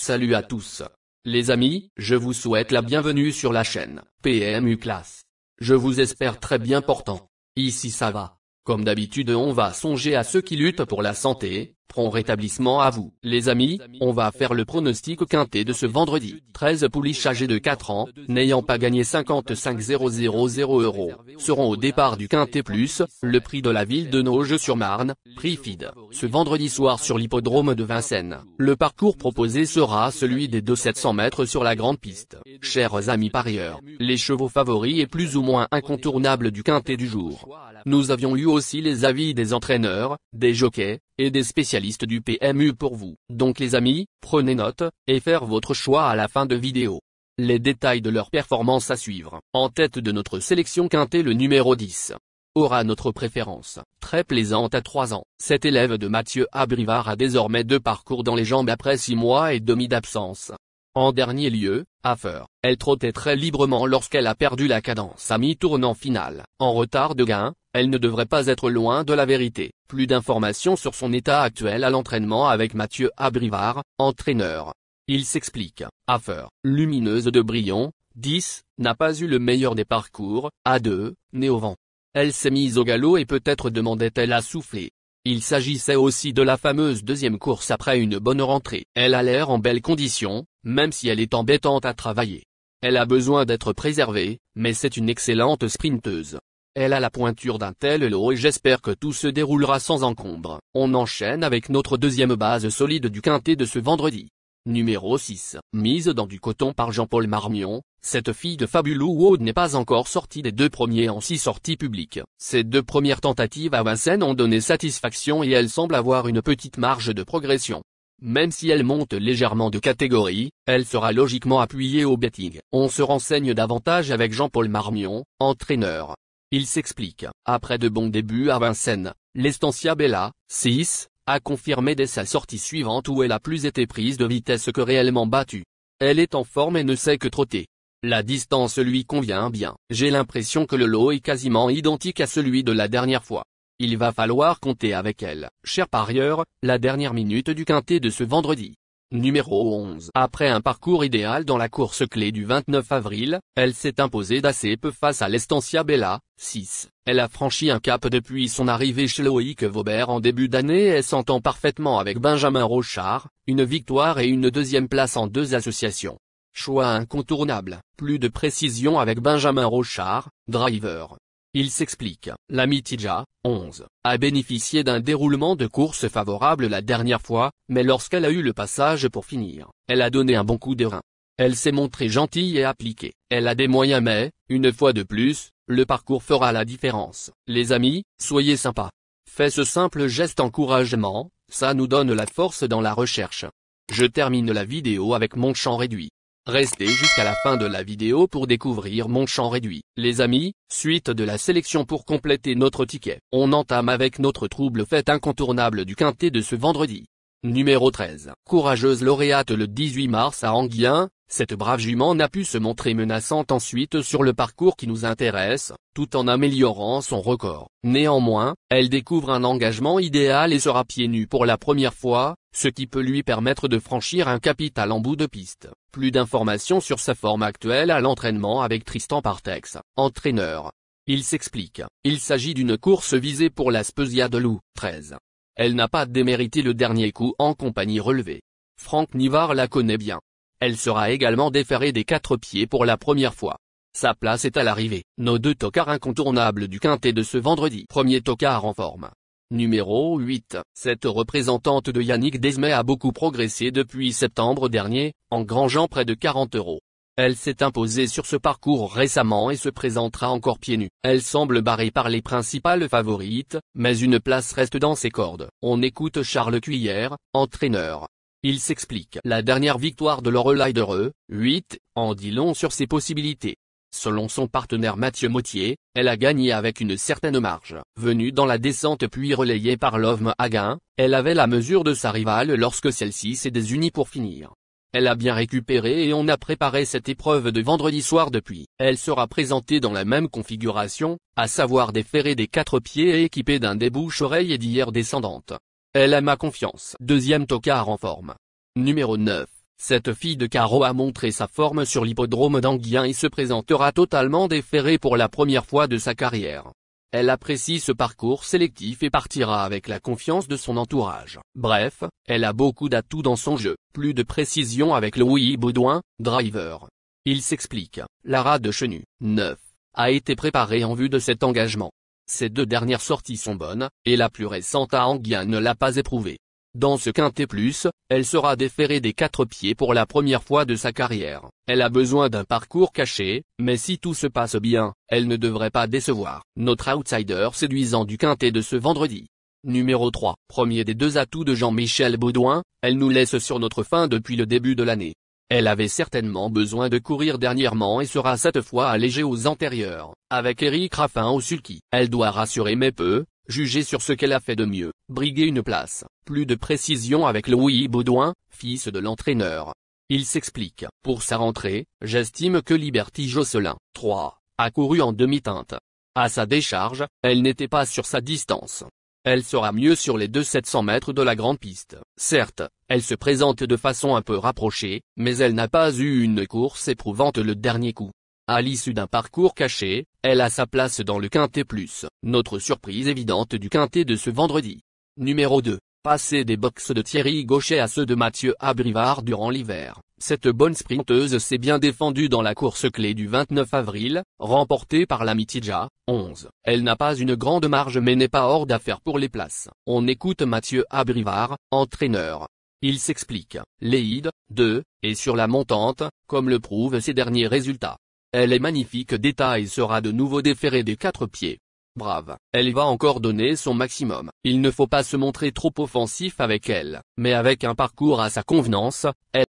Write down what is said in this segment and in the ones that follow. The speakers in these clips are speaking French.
Salut à tous. Les amis, je vous souhaite la bienvenue sur la chaîne PMU Classe. Je vous espère très bien portant. Ici ça va. Comme d'habitude on va songer à ceux qui luttent pour la santé. Prompt rétablissement à vous. Les amis, on va faire le pronostic quintet de ce vendredi. 13 pouliches âgées de 4 ans, n'ayant pas gagné 55 000 €, seront au départ du quintet plus, le prix de la ville de Nogent-sur-Marne, prix FID. Ce vendredi soir sur l'hippodrome de Vincennes, le parcours proposé sera celui des 700 mètres sur la grande piste. Chers amis parieurs, les chevaux favoris et plus ou moins incontournables du quintet du jour. Nous avions eu aussi les avis des entraîneurs, des jockeys, et des spécialistes du PMU pour vous. Donc les amis, prenez note, et faire votre choix à la fin de vidéo. Les détails de leur performance à suivre. En tête de notre sélection quintet le numéro 10. Aura notre préférence, très plaisante à 3 ans. Cet élève de Mathieu Abrivard a désormais 2 parcours dans les jambes après 6 mois et demi d'absence. En dernier lieu, Affer, elle trottait très librement lorsqu'elle a perdu la cadence à mi-tournant final. En retard de gain, elle ne devrait pas être loin de la vérité. Plus d'informations sur son état actuel à l'entraînement avec Mathieu Abrivard, entraîneur. Il s'explique. Affer, lumineuse de Brion, 10, n'a pas eu le meilleur des parcours, A2, née au vent. Elle s'est mise au galop et peut-être demandait-elle à souffler. Il s'agissait aussi de la fameuse deuxième course après une bonne rentrée. Elle a l'air en belle condition, même si elle est embêtante à travailler. Elle a besoin d'être préservée, mais c'est une excellente sprinteuse. Elle a la pointure d'un tel lot et j'espère que tout se déroulera sans encombre. On enchaîne avec notre deuxième base solide du quintet de ce vendredi. Numéro 6. Mise dans du coton par Jean-Paul Marmion, cette fille de Fabulous Wood n'est pas encore sortie des 2 premiers en 6 sorties publiques. Ses 2 premières tentatives à Vincennes ont donné satisfaction et elle semble avoir une petite marge de progression. Même si elle monte légèrement de catégorie, elle sera logiquement appuyée au betting. On se renseigne davantage avec Jean-Paul Marmion, entraîneur. Il s'explique. Après de bons débuts à Vincennes, l'Estancia Bella, 6, a confirmé dès sa sortie suivante où elle a plus été prise de vitesse que réellement battue. Elle est en forme et ne sait que trotter. La distance lui convient bien. J'ai l'impression que le lot est quasiment identique à celui de la dernière fois. Il va falloir compter avec elle. Chers parieurs, la dernière minute du quintet de ce vendredi. Numéro 11. Après un parcours idéal dans la course clé du 29 avril, elle s'est imposée d'assez peu face à l'Estancia Bella, 6. Elle a franchi un cap depuis son arrivée chez Loïc Vaubert en début d'année et s'entend parfaitement avec Benjamin Rochard, une victoire et une deuxième place en 2 associations. Choix incontournable. Plus de précision avec Benjamin Rochard, driver. Il s'explique. La Mitidja, 11, a bénéficié d'un déroulement de course favorable la dernière fois, mais lorsqu'elle a eu le passage pour finir, elle a donné un bon coup de rein. Elle s'est montrée gentille et appliquée. Elle a des moyens mais, une fois de plus, le parcours fera la différence. Les amis, soyez sympas. Faites ce simple geste encouragement, ça nous donne la force dans la recherche. Je termine la vidéo avec mon champ réduit. Restez jusqu'à la fin de la vidéo pour découvrir mon champ réduit. Les amis, suite de la sélection pour compléter notre ticket. On entame avec notre trouble fête incontournable du quintet de ce vendredi. Numéro 13. Courageuse lauréate le 18 mars à Anguien, cette brave jument n'a pu se montrer menaçante ensuite sur le parcours qui nous intéresse, tout en améliorant son record. Néanmoins, elle découvre un engagement idéal et sera pieds nus pour la première fois, ce qui peut lui permettre de franchir un capital en bout de piste. Plus d'informations sur sa forme actuelle à l'entraînement avec Tristan Partex, entraîneur. Il s'explique. Il s'agit d'une course visée pour la Spesia de Loup, 13. Elle n'a pas démérité le dernier coup en compagnie relevée. Franck Nivard la connaît bien. Elle sera également déférée des 4 pieds pour la première fois. Sa place est à l'arrivée. Nos 2 tocards incontournables du quintet de ce vendredi. Premier tocard en forme. Numéro 8. Cette représentante de Yannick Desmay a beaucoup progressé depuis septembre dernier, engrangeant près de 40 €. Elle s'est imposée sur ce parcours récemment et se présentera encore pieds nus. Elle semble barrée par les principales favorites, mais une place reste dans ses cordes. On écoute Charles Cuillère, entraîneur. Il s'explique. La dernière victoire de Lorelai Dereux, 8, en dit long sur ses possibilités. Selon son partenaire Mathieu Mottier, elle a gagné avec une certaine marge. Venue dans la descente puis relayée par Lovme Haguin, elle avait la mesure de sa rivale lorsque celle-ci s'est désunie pour finir. Elle a bien récupéré et on a préparé cette épreuve de vendredi soir depuis. Elle sera présentée dans la même configuration, à savoir des ferrés des 4 pieds et équipée d'un débouche-oreille et d'hier descendante. Elle a ma confiance. Deuxième tocard en forme. Numéro 9. Cette fille de carreau a montré sa forme sur l'hippodrome d'Anguien et se présentera totalement déferrée pour la première fois de sa carrière. Elle apprécie ce parcours sélectif et partira avec la confiance de son entourage. Bref, elle a beaucoup d'atouts dans son jeu. Plus de précision avec Louis Baudouin, driver. Il s'explique. Lara de Chenu, 9, a été préparée en vue de cet engagement. Ses 2 dernières sorties sont bonnes, et la plus récente à Anguien ne l'a pas éprouvée. Dans ce quintet plus, elle sera déférée des 4 pieds pour la première fois de sa carrière. Elle a besoin d'un parcours caché, mais si tout se passe bien, elle ne devrait pas décevoir. Notre outsider séduisant du quintet de ce vendredi. Numéro 3, premier des 2 atouts de Jean-Michel Baudouin, elle nous laisse sur notre faim depuis le début de l'année. Elle avait certainement besoin de courir dernièrement et sera cette fois allégée aux antérieurs. Avec Eric Raffin au sulky, elle doit rassurer mais peu, juger sur ce qu'elle a fait de mieux, briguer une place. Plus de précision avec Louis Baudouin, fils de l'entraîneur. Il s'explique. Pour sa rentrée, j'estime que Liberty Josselin, 3, a couru en demi-teinte. À sa décharge, elle n'était pas sur sa distance. Elle sera mieux sur les 700 mètres de la grande piste. Certes, elle se présente de façon un peu rapprochée, mais elle n'a pas eu une course éprouvante le dernier coup. À l'issue d'un parcours caché, elle a sa place dans le quintet plus. Notre surprise évidente du quintet de ce vendredi. Numéro 2. Passer des boxes de Thierry Gauchet à ceux de Mathieu Abrivard durant l'hiver. Cette bonne sprinteuse s'est bien défendue dans la course clé du 29 avril, remportée par la Mitidja, 11. Elle n'a pas une grande marge mais n'est pas hors d'affaire pour les places. On écoute Mathieu Abrivard, entraîneur. Il s'explique. Léide, 2, est sur la montante, comme le prouvent ses derniers résultats. Elle est magnifique d'état et sera de nouveau déférée des 4 pieds. Brave, elle va encore donner son maximum. Il ne faut pas se montrer trop offensif avec elle, mais avec un parcours à sa convenance, elle...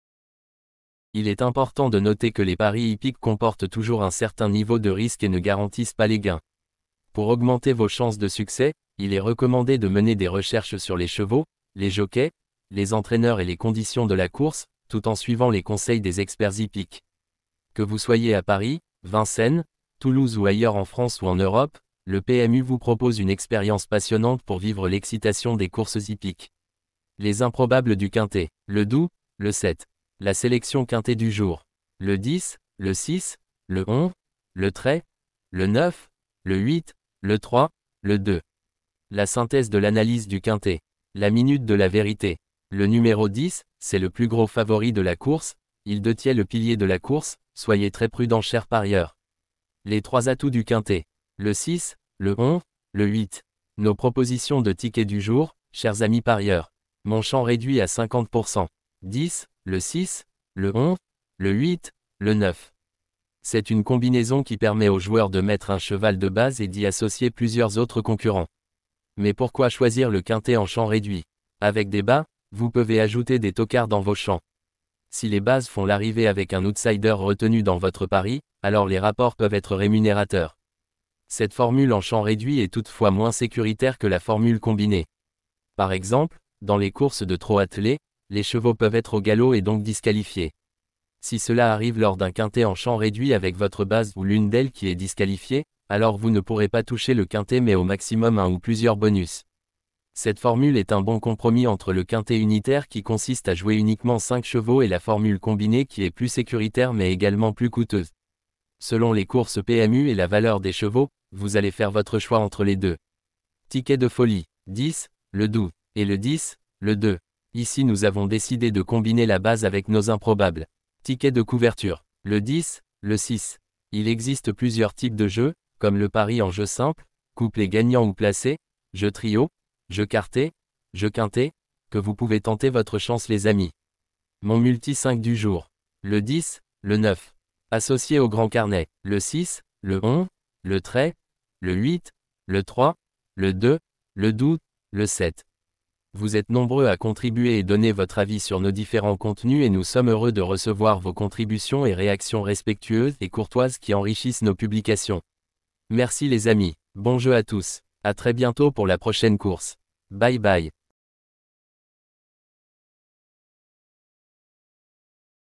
Il est important de noter que les paris hippiques comportent toujours un certain niveau de risque et ne garantissent pas les gains. Pour augmenter vos chances de succès, il est recommandé de mener des recherches sur les chevaux, les jockeys, les entraîneurs et les conditions de la course, tout en suivant les conseils des experts hippiques. Que vous soyez à Paris, Vincennes, Toulouse ou ailleurs en France ou en Europe, le PMU vous propose une expérience passionnante pour vivre l'excitation des courses hippiques. Les improbables du quintet, le doux, le 7. La sélection quintet du jour, le 10, le 6, le 11, le trait, le 9, le 8, le 3, le 2. La synthèse de l'analyse du quintet, la minute de la vérité. Le numéro 10, c'est le plus gros favori de la course, il détient le pilier de la course, soyez très prudents chers parieurs. Les 3 atouts du quintet, le 6, le 11, le 8. Nos propositions de tickets du jour, chers amis parieurs. Mon champ réduit à 50%. 10, le 6, le 11, le 8, le 9. C'est une combinaison qui permet aux joueurs de mettre un cheval de base et d'y associer plusieurs autres concurrents. Mais pourquoi choisir le quintet en champ réduit? Avec des bas, vous pouvez ajouter des tocards dans vos champs. Si les bases font l'arrivée avec un outsider retenu dans votre pari, alors les rapports peuvent être rémunérateurs. Cette formule en champ réduit est toutefois moins sécuritaire que la formule combinée. Par exemple, dans les courses de trot attelé, les chevaux peuvent être au galop et donc disqualifiés. Si cela arrive lors d'un quintet en champ réduit avec votre base ou l'une d'elles qui est disqualifiée, alors vous ne pourrez pas toucher le quintet mais au maximum un ou plusieurs bonus. Cette formule est un bon compromis entre le quintet unitaire qui consiste à jouer uniquement 5 chevaux et la formule combinée qui est plus sécuritaire mais également plus coûteuse. Selon les courses PMU et la valeur des chevaux, vous allez faire votre choix entre les deux. Ticket de folie, 10, le 12, et le 10, le 2. Ici nous avons décidé de combiner la base avec nos improbables. Ticket de couverture, le 10, le 6. Il existe plusieurs types de jeux, comme le pari en jeu simple, couplet gagnant ou placé, jeu trio, jeu quarté, jeu quintet, que vous pouvez tenter votre chance les amis. Mon multi 5 du jour, le 10, le 9. Associé au grand carnet, le 6, le 11, le trait, le 8, le 3, le 2, le 12, le 7. Vous êtes nombreux à contribuer et donner votre avis sur nos différents contenus et nous sommes heureux de recevoir vos contributions et réactions respectueuses et courtoises qui enrichissent nos publications. Merci les amis, bon jeu à tous, à très bientôt pour la prochaine course. Bye bye.